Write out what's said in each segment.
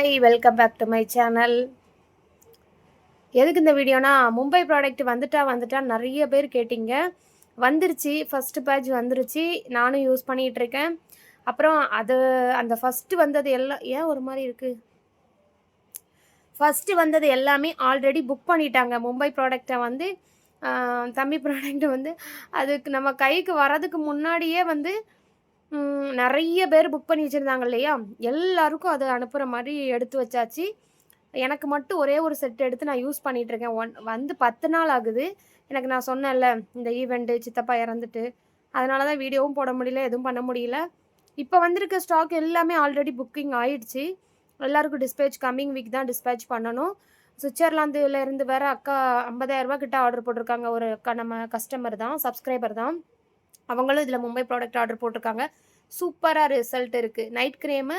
Hi, welcome back to my channel. எதுக்கு இந்த வீடியோனா, Mumbai product வந்துட்டா நிறைய பேர் கேட்டிங்க. வந்துருச்சு, ஃபஸ்ட்டு பேட்ச் வந்துருச்சு. நானும் யூஸ் பண்ணிகிட்ருக்கேன். அப்புறம் அந்த ஃபஸ்ட்டு வந்தது எல்லாம் ஏன் ஒரு மாதிரி இருக்குது? ஃபஸ்ட்டு வந்தது எல்லாமே ஆல்ரெடி புக் பண்ணிட்டாங்க. மும்பை ப்ராடக்டை வந்து தம்பி ப்ராடக்ட் வந்து அதுக்கு நம்ம கைக்கு வரதுக்கு முன்னாடியே வந்து நிறைய பேர் புக் பண்ணி வச்சுருந்தாங்க இல்லையா? எல்லாருக்கும் அது அனுப்புகிற மாதிரி எடுத்து வச்சாச்சு. எனக்கு மட்டும் ஒரே ஒரு செட் எடுத்து நான் யூஸ் பண்ணிகிட்ருக்கேன். வந்து 10 நாள் ஆகுது. எனக்கு நான் சொன்னேன்ல, இந்த ஈவெண்ட்டு, சித்தப்பா இறந்துட்டு, அதனால தான் வீடியோவும் போட முடியல, எதுவும் பண்ண முடியல. இப்போ வந்திருக்க ஸ்டாக் எல்லாமே ஆல்ரெடி புக்கிங் ஆயிடுச்சு. எல்லாருக்கும் டிஸ்பேச் கம்மிங் வீக் தான் டிஸ்பேச் பண்ணணும். சுவிட்சர்லாந்துலேருந்து வேறு அக்கா ரூ. 50,000 கிட்ட ஆர்டர் போட்டிருக்காங்க. ஒரு அக்கா நம்ம கஸ்டமர் தான், சப்ஸ்கிரைபர் தான். அவங்களும் இதில் மும்பை ப்ராடக்ட் ஆர்டர் போட்டிருக்காங்க. சூப்பராக ரிசல்ட் இருக்குது. நைட் க்ரீமு,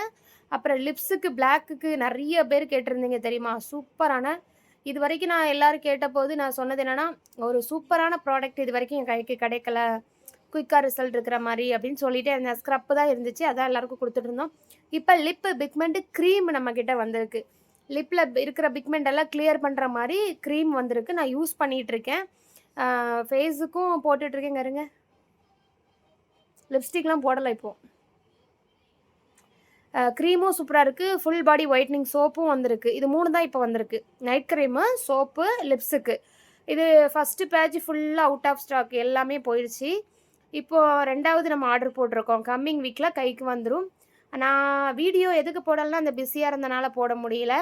அப்புறம் லிப்ஸுக்கு பிளாக்குக்கு நிறைய பேர் கேட்டிருந்தீங்க தெரியுமா? சூப்பரான இது வரைக்கும் நான் எல்லோரும் கேட்டபோது நான் சொன்னது என்னென்னா, ஒரு சூப்பரான ப்ராடக்ட் இது வரைக்கும் என் கைக்கு கிடைக்கல, குயிக்காக ரிசல்ட் இருக்கிற மாதிரி அப்படின்னு சொல்லிட்டு அந்த ஸ்க்ரப்பு தான் இருந்துச்சு. அதான் எல்லாருக்கும் கொடுத்துட்ருந்தோம். இப்போ லிப்பு பிக்மெண்ட்டு க்ரீம் நம்மக்கிட்ட வந்திருக்கு. லிப்பில் இருக்கிற பிக்மெண்ட் எல்லாம் கிளியர் பண்ணுற மாதிரி க்ரீம் வந்திருக்கு. நான் யூஸ் பண்ணிகிட்ருக்கேன். ஃபேஸுக்கும் போட்டுட்ருக்கேங்க. இருங்க, லிப்ஸ்டிக்லாம் போடலை இப்போது. க்ரீமும் சூப்பராக இருக்குது. ஃபுல் பாடி ஒயிட்னிங் சோப்பும் வந்திருக்கு. இது 3 தான் இப்போ வந்திருக்கு. நைட் க்ரீமு, சோப்பு, லிப்ஸுக்கு. இது ஃபஸ்ட்டு பேட்ச் ஃபுல்லாக அவுட் ஆஃப் ஸ்டாக், எல்லாமே போயிடுச்சு. இப்போது 2வது நம்ம ஆர்டர் போட்டிருக்கோம். கம்மிங் வீக்கில் கைக்கு வந்துடும். நான் வீடியோ எதுக்கு போடலைன்னா, அந்த பிஸியாக இருந்தனால போட முடியல.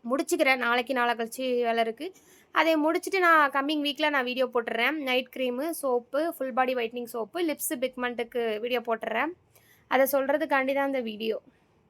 முடிச்சுக்கிறேன். நாளைக்கு நாளை கழிச்சு வேலை இருக்குது. அதை முடிச்சுட்டு நான் கம்மிங் வீக்கில் நான் வீடியோ போட்டுடுறேன். Night cream, soap, full body whitening soap, lips பிக்மெண்ட்டுக்கு வீடியோ போட்டுடுறேன். அதை சொல்கிறதுக்காண்டி தான் இந்த வீடியோ.